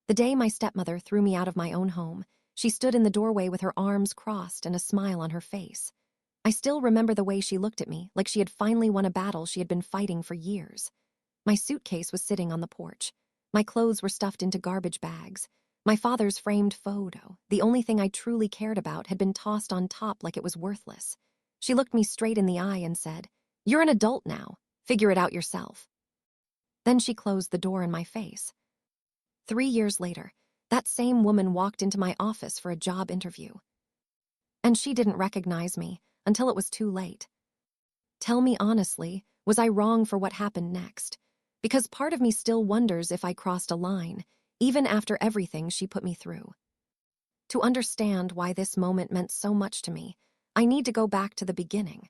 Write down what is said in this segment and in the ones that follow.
The day my stepmother threw me out of my own home, she stood in the doorway with her arms crossed and a smile on her face. I still remember the way she looked at me, like she had finally won a battle she had been fighting for years. My suitcase was sitting on the porch. My clothes were stuffed into garbage bags. My father's framed photo, the only thing I truly cared about, had been tossed on top like it was worthless. She looked me straight in the eye and said, "You're an adult now. Figure it out yourself." Then she closed the door in my face. 3 years later, that same woman walked into my office for a job interview. And she didn't recognize me until it was too late. Tell me honestly, was I wrong for what happened next? Because part of me still wonders if I crossed a line, even after everything she put me through. To understand why this moment meant so much to me, I need to go back to the beginning.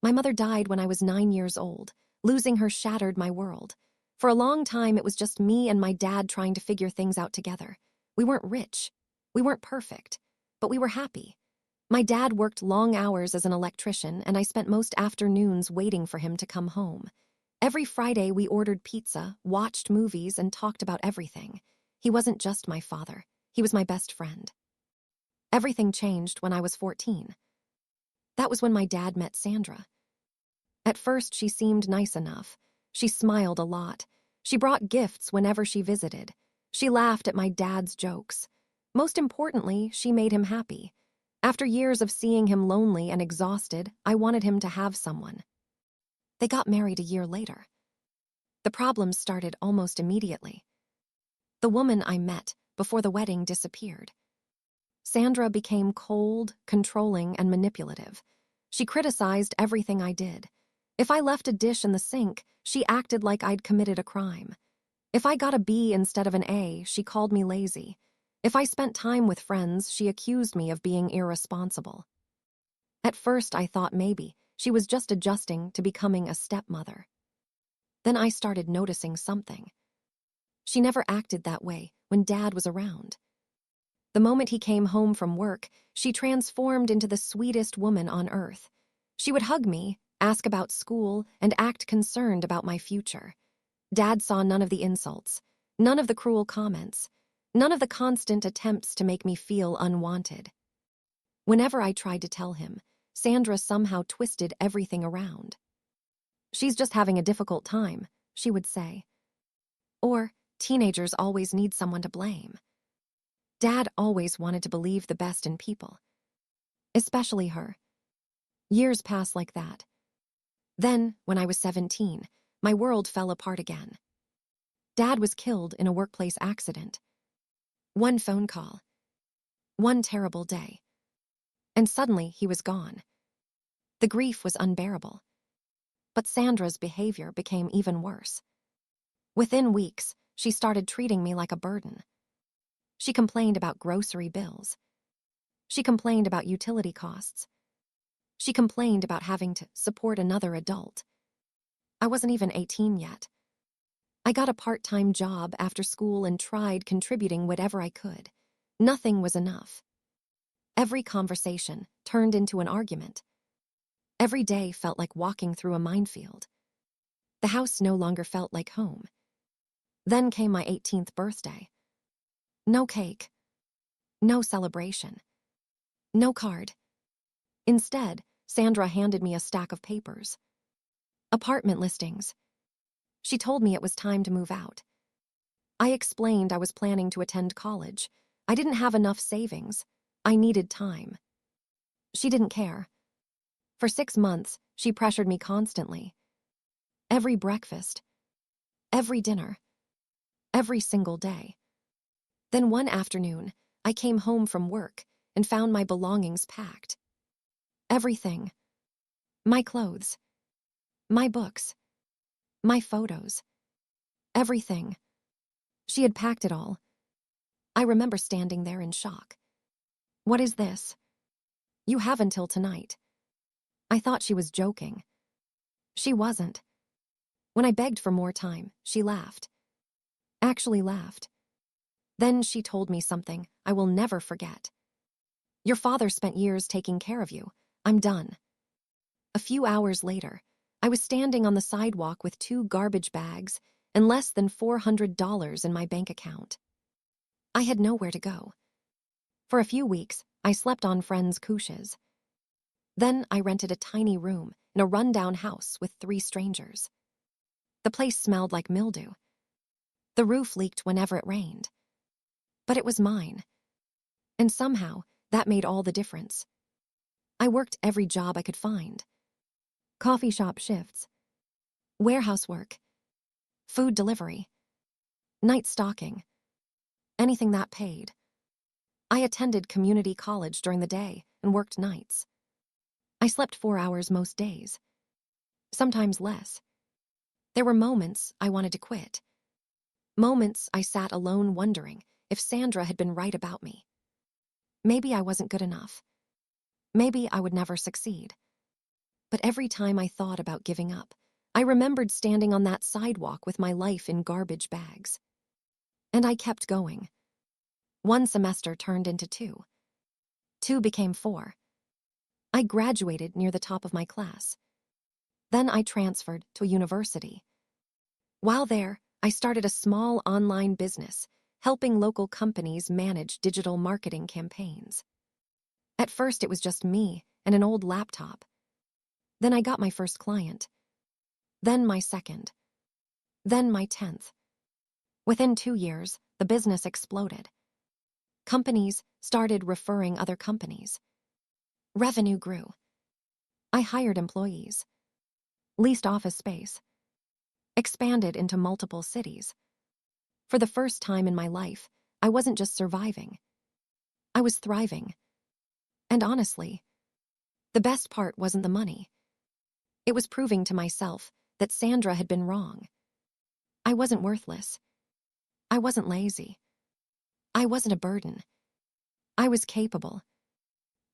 My mother died when I was 9 years old. Losing her shattered my world. For a long time, it was just me and my dad trying to figure things out together. We weren't rich. We weren't perfect. But we were happy. My dad worked long hours as an electrician, and I spent most afternoons waiting for him to come home. Every Friday, we ordered pizza, watched movies, and talked about everything. He wasn't just my father. He was my best friend. Everything changed when I was 14. That was when my dad met Sandra. At first, she seemed nice enough. She smiled a lot. She brought gifts whenever she visited. She laughed at my dad's jokes. Most importantly, she made him happy. After years of seeing him lonely and exhausted, I wanted him to have someone. They got married a year later. The problems started almost immediately. The woman I met before the wedding disappeared. Sandra became cold, controlling, and manipulative. She criticized everything I did. If I left a dish in the sink, she acted like I'd committed a crime. If I got a B instead of an A, she called me lazy. If I spent time with friends, she accused me of being irresponsible. At first, I thought maybe she was just adjusting to becoming a stepmother. Then I started noticing something. She never acted that way when Dad was around. The moment he came home from work, she transformed into the sweetest woman on earth. She would hug me, ask about school, and act concerned about my future. Dad saw none of the insults, none of the cruel comments, none of the constant attempts to make me feel unwanted. Whenever I tried to tell him, Sandra somehow twisted everything around. "She's just having a difficult time," she would say. Or, "Teenagers always need someone to blame." Dad always wanted to believe the best in people. Especially her. Years passed like that. Then, when I was 17, my world fell apart again. Dad was killed in a workplace accident. One phone call. One terrible day. And suddenly he was gone. The grief was unbearable. But Sandra's behavior became even worse. Within weeks, she started treating me like a burden. She complained about grocery bills. She complained about utility costs. She complained about having to support another adult. I wasn't even 18 yet. I got a part-time job after school and tried contributing whatever I could. Nothing was enough. Every conversation turned into an argument. Every day felt like walking through a minefield. The house no longer felt like home. Then came my 18th birthday. No cake. No celebration. No card. Instead, Sandra handed me a stack of papers. Apartment listings. She told me it was time to move out. I explained I was planning to attend college. I didn't have enough savings. I needed time. She didn't care. For 6 months, she pressured me constantly. Every breakfast. Every dinner. Every single day. Then one afternoon, I came home from work and found my belongings packed. Everything. My clothes. My books. My photos. Everything. She had packed it all. I remember standing there in shock. "What is this?" "You have until tonight." I thought she was joking. She wasn't. When I begged for more time, she laughed. Actually laughed. Then she told me something I will never forget. "Your father spent years taking care of you. I'm done." A few hours later, I was standing on the sidewalk with 2 garbage bags and less than $400 in my bank account. I had nowhere to go. For a few weeks, I slept on friends' couches. Then I rented a tiny room in a rundown house with 3 strangers. The place smelled like mildew. The roof leaked whenever it rained. But it was mine. And somehow, that made all the difference. I worked every job I could find. Coffee shop shifts, warehouse work, food delivery, night stalking, anything that paid. I attended community college during the day and worked nights. I slept 4 hours most days, sometimes less. There were moments I wanted to quit. Moments I sat alone wondering if Sandra had been right about me. Maybe I wasn't good enough. Maybe I would never succeed. But every time I thought about giving up, I remembered standing on that sidewalk with my life in garbage bags. And I kept going. 1 semester turned into 2. 2 became 4. I graduated near the top of my class. Then I transferred to a university. While there, I started a small online business, helping local companies manage digital marketing campaigns. At first, it was just me and an old laptop. Then I got my first client. Then my second. Then my 10th. Within 2 years, the business exploded. Companies started referring other companies. Revenue grew. I hired employees, leased office space, expanded into multiple cities. For the first time in my life, I wasn't just surviving. I was thriving. And honestly, the best part wasn't the money. It was proving to myself that Sandra had been wrong. I wasn't worthless. I wasn't lazy. I wasn't a burden. I was capable.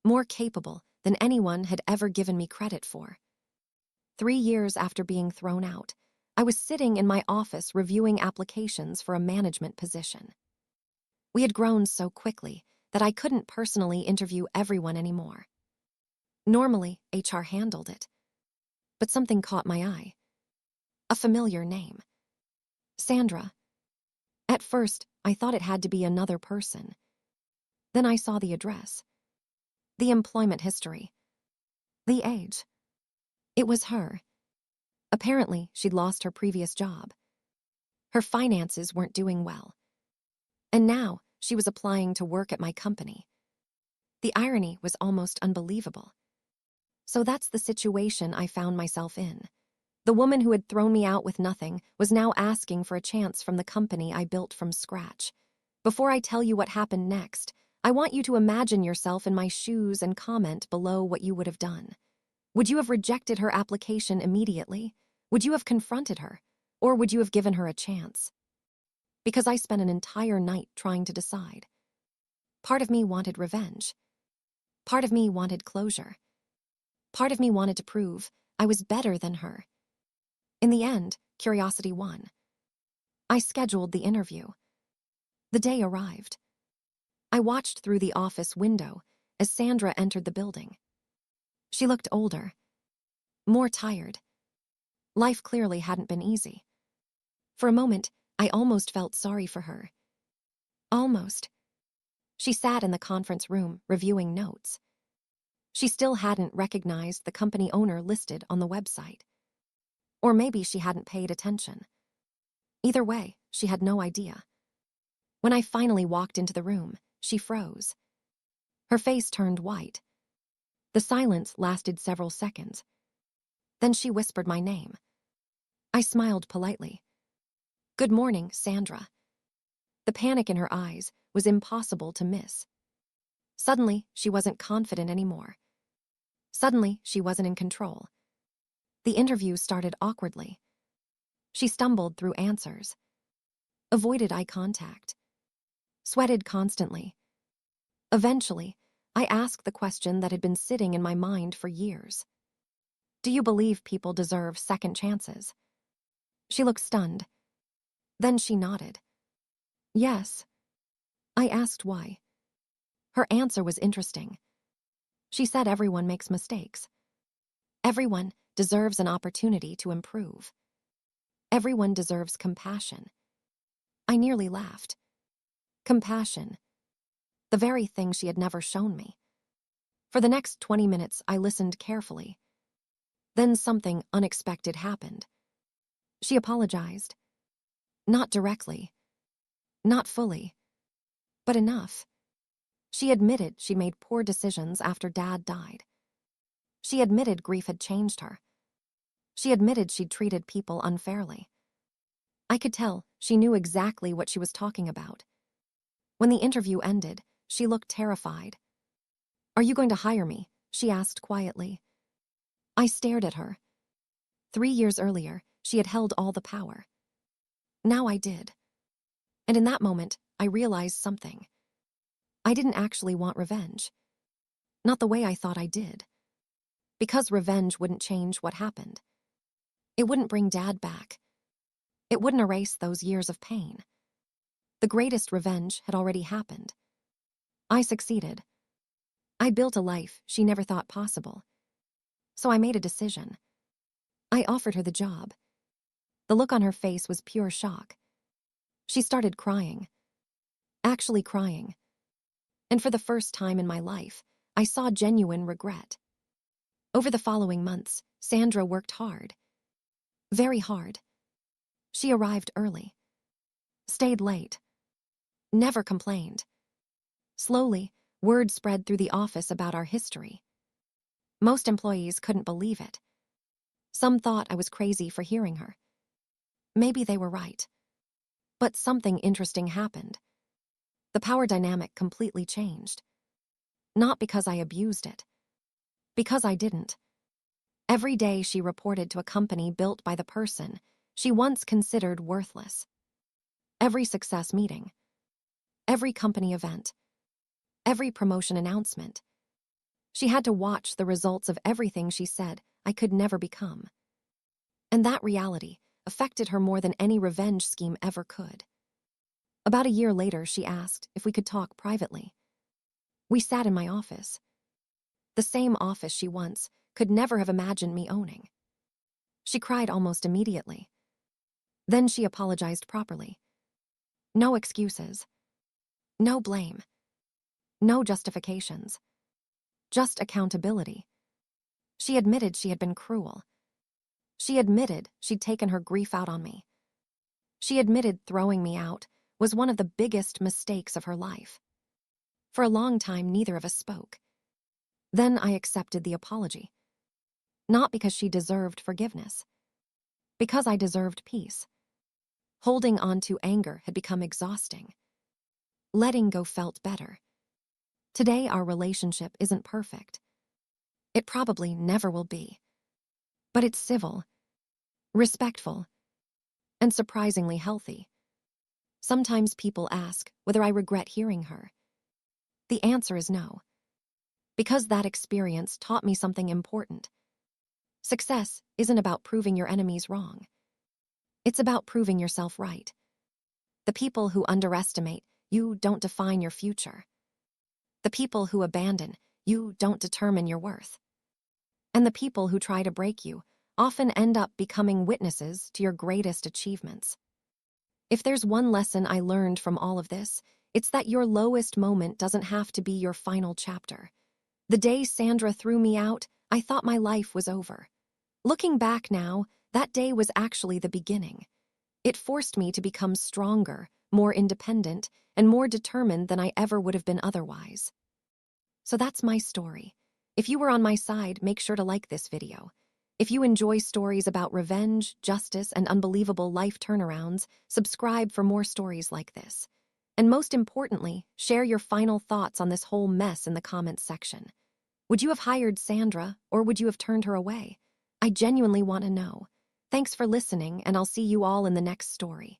More capable than anyone had ever given me credit for. 3 years after being thrown out, I was sitting in my office reviewing applications for a management position. We had grown so quickly that I couldn't personally interview everyone anymore. Normally, HR handled it. But something caught my eye. A familiar name. Sandra. At first, I thought it had to be another person. Then I saw the address, the employment history, the age. It was her. Apparently, she'd lost her previous job. Her finances weren't doing well. And now, she was applying to work at my company. The irony was almost unbelievable. So that's the situation I found myself in. The woman who had thrown me out with nothing was now asking for a chance from the company I built from scratch. Before I tell you what happened next, I want you to imagine yourself in my shoes and comment below what you would have done. Would you have rejected her application immediately? Would you have confronted her? Or would you have given her a chance? Because I spent an entire night trying to decide. Part of me wanted revenge. Part of me wanted closure. Part of me wanted to prove I was better than her. In the end, curiosity won. I scheduled the interview. The day arrived. I watched through the office window as Sandra entered the building. She looked older, more tired. Life clearly hadn't been easy. For a moment, I almost felt sorry for her. Almost. She sat in the conference room, reviewing notes. She still hadn't recognized the company owner listed on the website. Or maybe she hadn't paid attention. Either way, she had no idea. When I finally walked into the room, she froze. Her face turned white. The silence lasted several seconds. Then she whispered my name. I smiled politely. "Good morning, Sandra." The panic in her eyes was impossible to miss. Suddenly, she wasn't confident anymore. Suddenly, she wasn't in control. The interview started awkwardly. She stumbled through answers, avoided eye contact, sweated constantly. Eventually, I asked the question that had been sitting in my mind for years. Do you believe people deserve second chances? She looked stunned. Then she nodded. Yes. I asked why. Her answer was interesting. She said everyone makes mistakes. Everyone deserves an opportunity to improve. Everyone deserves compassion. I nearly laughed. compassion, the very thing she had never shown me. For the next 20 minutes, I listened carefully. Then something unexpected happened. She apologized. Not directly, not fully, but enough. She admitted she'd made poor decisions after Dad died. She admitted grief had changed her. She admitted she'd treated people unfairly. I could tell she knew exactly what she was talking about. When the interview ended, she looked terrified. "Are you going to hire me?" she asked quietly. I stared at her. 3 years earlier, she had held all the power. Now I did. And in that moment, I realized something. I didn't actually want revenge. Not the way I thought I did. Because revenge wouldn't change what happened. It wouldn't bring Dad back. It wouldn't erase those years of pain. The greatest revenge had already happened. I succeeded. I built a life she never thought possible. So I made a decision. I offered her the job. The look on her face was pure shock. She started crying. Actually crying. And for the first time in my life, I saw genuine regret. Over the following months, Sandra worked hard. Very hard. She arrived early. Stayed late. Never complained. Slowly, word spread through the office about our history. Most employees couldn't believe it. Some thought I was crazy for hearing her. Maybe they were right. But something interesting happened. The power dynamic completely changed. Not because I abused it. Because I didn't. Every day she reported to a company built by the person she once considered worthless. Every success meeting. Every company event. Every promotion announcement. She had to watch the results of everything she said I could never become. And that reality affected her more than any revenge scheme ever could. About a year later, she asked if we could talk privately. We sat in my office. The same office she once could never have imagined me owning. She cried almost immediately. Then she apologized properly. No excuses. No blame. No justifications. Just accountability. She admitted she had been cruel. She admitted she'd taken her grief out on me. She admitted throwing me out was one of the biggest mistakes of her life. For a long time, neither of us spoke. Then I accepted the apology. Not because she deserved forgiveness. Because I deserved peace. Holding on to anger had become exhausting. Letting go felt better. Today, our relationship isn't perfect. It probably never will be. But it's civil, respectful, and surprisingly healthy. Sometimes people ask whether I regret hearing her. The answer is no. Because that experience taught me something important. Success isn't about proving your enemies wrong. It's about proving yourself right. The people who underestimate you don't define your future. The people who abandon you don't determine your worth. And the people who try to break you often end up becoming witnesses to your greatest achievements. If there's one lesson I learned from all of this, it's that your lowest moment doesn't have to be your final chapter. The day Sandra threw me out, I thought my life was over. Looking back now, that day was actually the beginning. It forced me to become stronger, more independent, and more determined than I ever would have been otherwise. So that's my story. If you were on my side, make sure to like this video. If you enjoy stories about revenge, justice, and unbelievable life turnarounds, subscribe for more stories like this. And most importantly, share your final thoughts on this whole mess in the comments section. Would you have hired Sandra, or would you have turned her away? I genuinely want to know. Thanks for listening, and I'll see you all in the next story.